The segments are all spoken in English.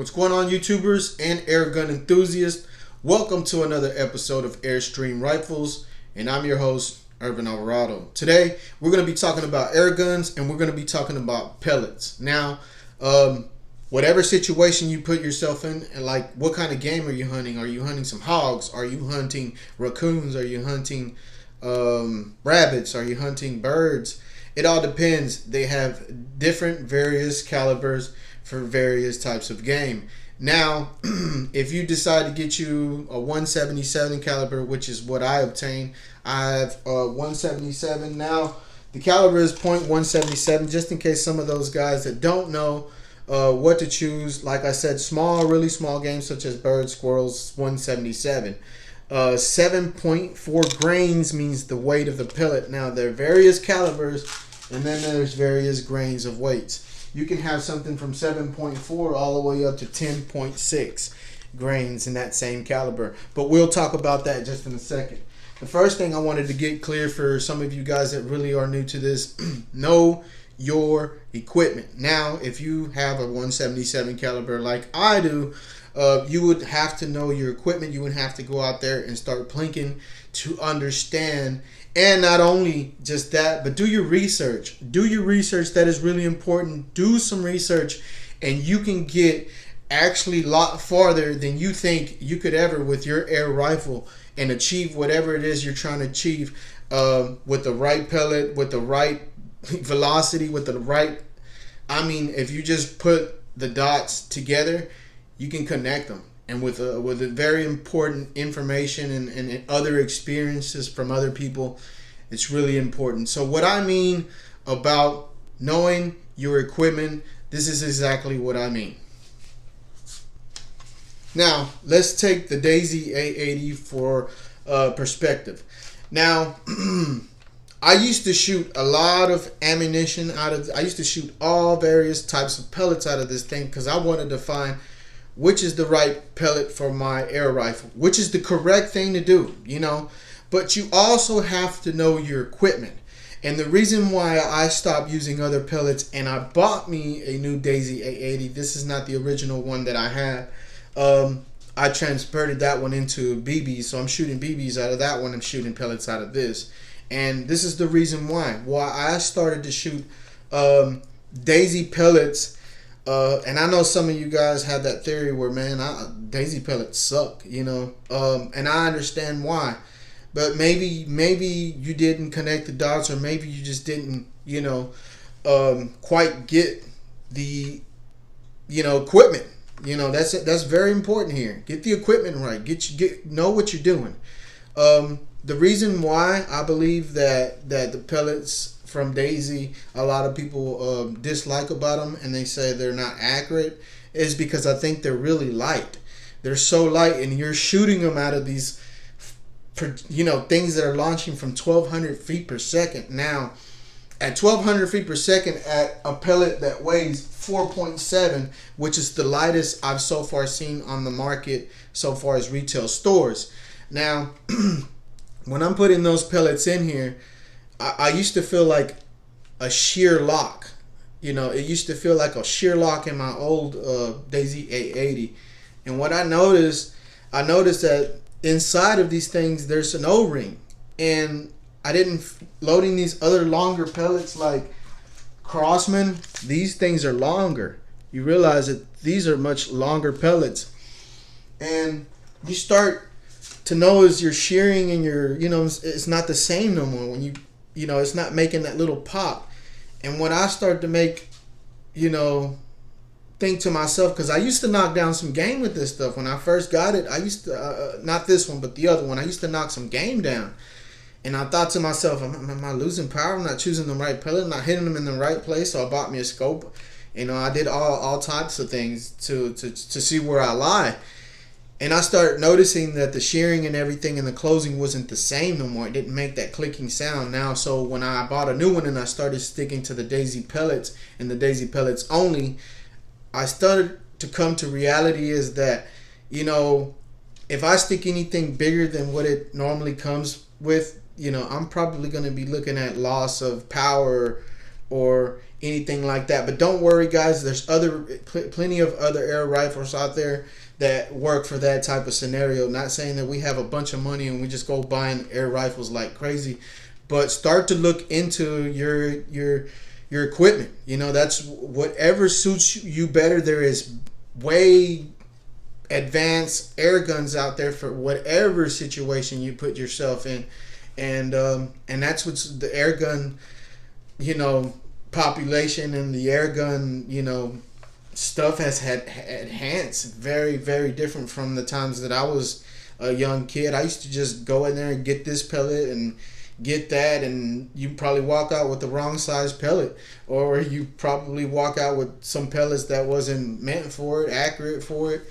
What's going on, YouTubers and air gun enthusiasts? Welcome to another episode of Airstream Rifles, and I'm your host, Urban Alvarado. Today, we're going to be talking about air guns, and we're going to be talking about pellets. Now, whatever situation you put yourself in, and like what kind of game are you hunting? Are you hunting some hogs? Are you hunting raccoons? Are you hunting rabbits? Are you hunting birds? It all depends. They have different various calibers for various types of game. Now, if you decide to get you a 177 caliber, which is what I obtained, I have a 177. Now, the caliber is .177, just in case some of those guys that don't know what to choose. Like I said, small, really small games such as birds, squirrels, 177. 7.4 grains means the weight of the pellet. Now, there are various calibers, and then there's various grains of weights. You can have something from 7.4 all the way up to 10.6 grains in that same caliber. But we'll talk about that just in a second. The first thing I wanted to get clear for some of you guys that really are new to this, know your equipment. Now, if you have a 177 caliber like I do, you would have to know your equipment. You would have to go out there and start plinking to understand. And not only just that, but do your research. Do your research. That is really important. Do some research, and you can get actually a lot farther than you think you could ever with your air rifle and achieve whatever it is you're trying to achieve with the right pellet, with the right velocity, with the right... I mean, if you just put the dots together, you can connect them. And with a very important information and other experiences from other people, it's really important. So what I mean about knowing your equipment, this is exactly what I mean. Now, let's take the Daisy A80 for perspective. Now, I used to shoot a lot of ammunition I used to shoot all various types of pellets out of this thing because I wanted to find which is the right pellet for my air rifle, which is the correct thing to do, you know. But you also have to know your equipment. And the reason why I stopped using other pellets and I bought me a new Daisy A80, this is not the original one that I had. I transferred that one into BBs, so I'm shooting BBs out of that one. I'm shooting pellets out of this. And this is the reason why I started to shoot Daisy pellets. And I know some of you guys have that theory where, man, Daisy pellets suck, you know, and I understand why. But maybe you didn't connect the dots, or maybe you just didn't, you know, quite get the, you know, equipment. You know, that's very important here. Get the equipment right. Know what you're doing. The reason why I believe that the pellets from Daisy, a lot of people dislike about them and they say they're not accurate, is because I think they're really light. They're so light, and you're shooting them out of these, you know, things that are launching from 1,200 feet per second. Now, at 1,200 feet per second, at a pellet that weighs 4.7, which is the lightest I've so far seen on the market so far as retail stores. Now, when I'm putting those pellets in here, I used to feel like a shear lock. You know, it used to feel like a shear lock in my old Daisy A80. And what I noticed that inside of these things, there's an O-ring. And I didn't, loading these other longer pellets like Crossman, these things are longer. You realize that these are much longer pellets. And you start to know as you're shearing and you're, you know, it's not the same no more when you know, it's not making that little pop. And when I start to make, you know, think to myself, because I used to knock down some game with this stuff. When I first got it, I used to, not this one, but the other one, I used to knock some game down. And I thought to myself, am I losing power? I'm not choosing the right pellet, I'm not hitting them in the right place. So I bought me a scope. You know, I did all types of things to see where I lie. And I started noticing that the shearing and everything and the closing wasn't the same no more. It didn't make that clicking sound now. So when I bought a new one and I started sticking to the Daisy pellets and the Daisy pellets only, I started to come to reality is that, you know, if I stick anything bigger than what it normally comes with, you know, I'm probably going to be looking at loss of power or anything like that. But don't worry, guys. There's plenty of other air rifles out there that work for that type of scenario. Not saying that we have a bunch of money and we just go buying air rifles like crazy, but start to look into your equipment. You know, that's whatever suits you better. There is way advanced air guns out there for whatever situation you put yourself in, and that's what's the air gun, you know, population and the air gun, you know, stuff has had enhanced very, very different from the times that I was a young kid. I used to just go in there and get this pellet and get that, and you probably walk out with the wrong size pellet, or you probably walk out with some pellets that wasn't meant for it, accurate for it.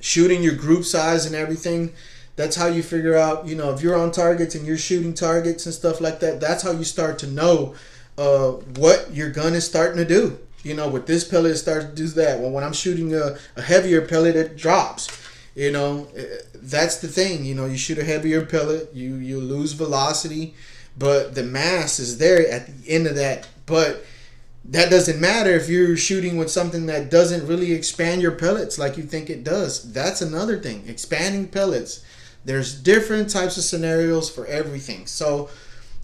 Shooting your group size and everything, that's how you figure out, you know, if you're on targets and you're shooting targets and stuff like that. That's how you start to know what your gun is starting to do. You know, with this pellet, it starts to do that. Well, when I'm shooting a heavier pellet, it drops. You know, that's the thing. You know, you shoot a heavier pellet, you lose velocity, but the mass is there at the end of that. But that doesn't matter if you're shooting with something that doesn't really expand your pellets like you think it does. That's another thing. Expanding pellets. There's different types of scenarios for everything. So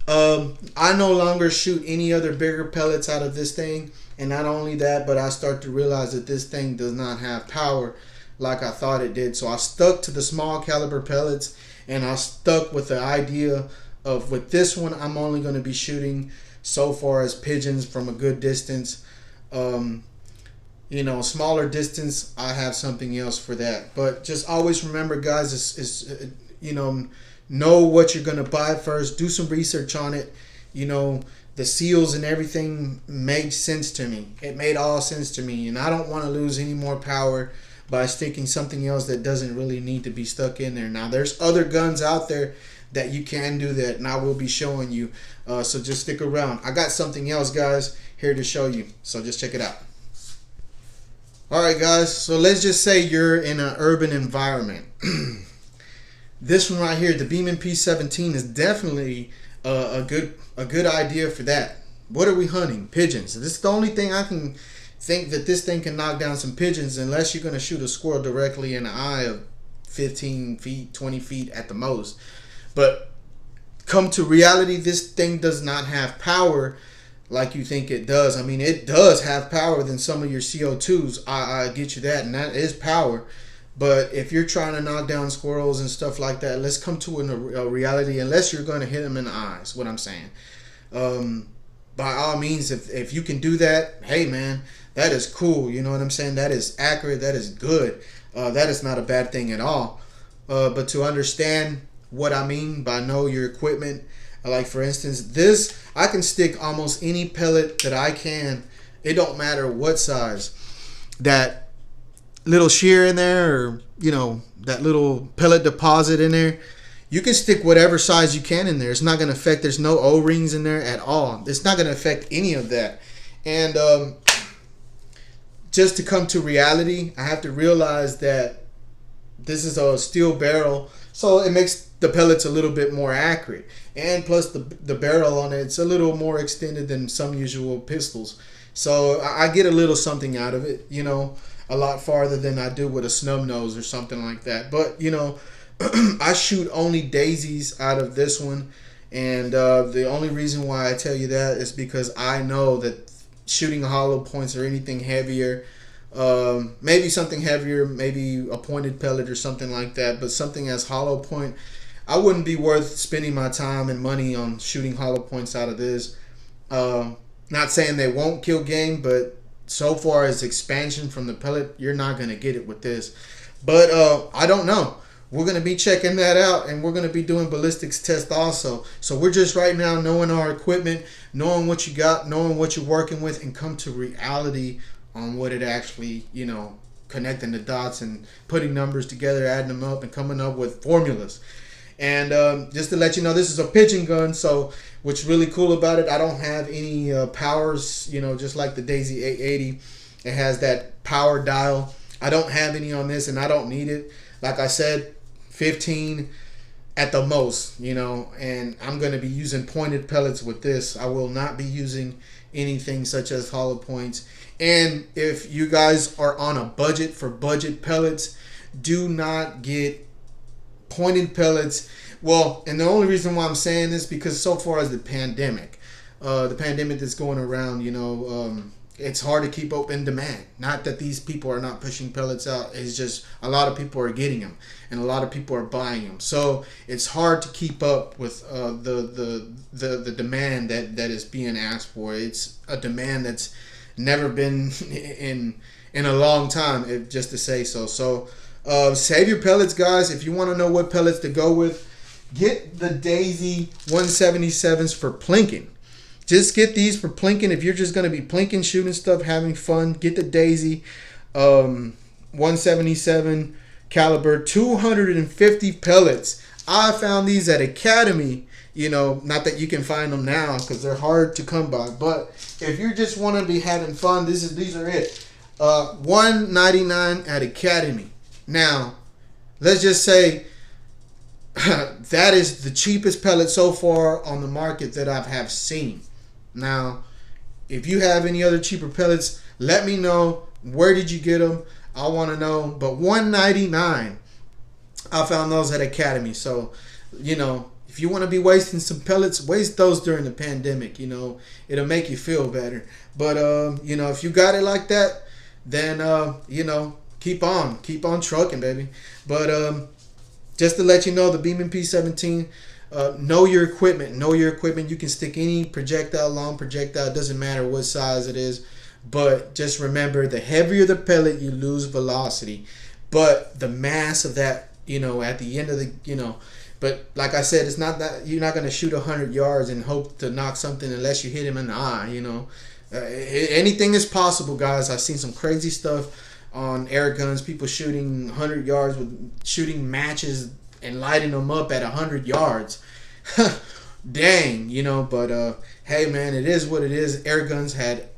I no longer shoot any other bigger pellets out of this thing. And not only that, but I start to realize that this thing does not have power like I thought it did. So I stuck to the small caliber pellets, and I stuck with the idea of, with this one, I'm only going to be shooting so far as pigeons from a good distance. You know, smaller distance, I have something else for that. But just always remember, guys, is you know what you're going to buy first. Do some research on it. You know, the seals and everything made sense to me. It made all sense to me, and I don't want to lose any more power by sticking something else that doesn't really need to be stuck in there. Now, there's other guns out there that you can do that, and I will be showing you. So just stick around. I got something else, guys, here to show you. So just check it out. Alright, guys. So let's just say you're in an urban environment. This one right here, the Beeman P17, is definitely a good idea for that. What are we hunting? Pigeons. This is the only thing I can think that this thing can knock down some pigeons, unless you're going to shoot a squirrel directly in the eye of 15 feet, 20 feet at the most. But come to reality, this thing does not have power like you think it does. I mean, it does have power than some of your CO2s. I get you that, and that is power. But if you're trying to knock down squirrels and stuff like that, let's come to a reality, unless you're going to hit them in the eyes, what I'm saying. By all means, if you can do that, hey, man, that is cool. You know what I'm saying? That is accurate. That is good. That is not a bad thing at all. But to understand what I mean by know your equipment, like for instance, this, I can stick almost any pellet that I can. It don't matter what size. That little shear in there, or you know, that little pellet deposit in there, you can stick whatever size you can in there. It's not going to affect. There's no O-rings in there at all. It's not going to affect any of that. And just to come to reality, I have to realize that this is a steel barrel, so it makes the pellets a little bit more accurate. And plus the barrel on it, it's a little more extended than some usual pistols. So I get a little something out of it, you know, a lot farther than I do with a snub nose or something like that. But, you know, I shoot only daisies out of this one. And the only reason why I tell you that is because I know that shooting hollow points or anything heavier, maybe something heavier, maybe a pointed pellet or something like that, but something as hollow point, I wouldn't be worth spending my time and money on shooting hollow points out of this. Not saying they won't kill game, but so far as expansion from the pellet, you're not going to get it with this. But I don't know. We're going to be checking that out, and we're going to be doing ballistics test also. So we're just right now knowing our equipment, knowing what you got, knowing what you're working with, and come to reality on what it actually, you know, connecting the dots and putting numbers together, adding them up, and coming up with formulas. And just to let you know, this is a pigeon gun, so what's really cool about it, I don't have any powers, you know, just like the Daisy 880. It has that power dial. I don't have any on this, and I don't need it. Like I said, 15, at the most, and I'm going to be using pointed pellets with this. I will not be using anything such as hollow points. And if you guys are on a budget for budget pellets, do not get pointed pellets. Well, and the only reason why I'm saying this, because so far as the pandemic that's going around, it's hard to keep up in demand. Not that these people are not pushing pellets out. It's just a lot of people are getting them, and a lot of people are buying them. So it's hard to keep up with the demand that is being asked for. It's a demand that's never been in a long time, just to say so. So save your pellets, guys. If you want to know what pellets to go with, get the Daisy 177s for plinking. Just get these for plinking. If you're just going to be plinking, shooting stuff, having fun, get the Daisy 177 caliber, 250 pellets. I found these at Academy. Not that you can find them now because they're hard to come by. But if you just want to be having fun, these are it. $199 at Academy. Now, let's just say that is the cheapest pellet so far on the market that I have seen. Now, if you have any other cheaper pellets, let me know. Where did you get them? I want to know. But $199, I found those at Academy. So, if you want to be wasting some pellets, waste those during the pandemic. It'll make you feel better. But, if you got it like that, then, keep on trucking, baby. But, just to let you know, the Beeman P17, know your equipment. You can stick any projectile, long projectile. It doesn't matter what size it is. But just remember, the heavier the pellet, you lose velocity. But the mass of that, at the end of the, but like I said, it's not that you're not going to shoot 100 yards and hope to knock something unless you hit him in the eye, anything is possible, guys. I've seen some crazy stuff on air guns, people shooting 100 yards with shooting matches and lighting them up at 100 yards. Dang, but hey, man, it is what it is. Air guns had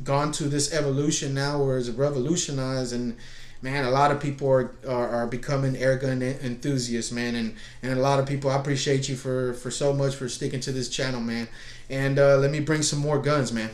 gone to this evolution now where it's revolutionized, and man, a lot of people are becoming air gun enthusiasts, man, and a lot of people, I appreciate you for so much for sticking to this channel, man. And let me bring some more guns, man.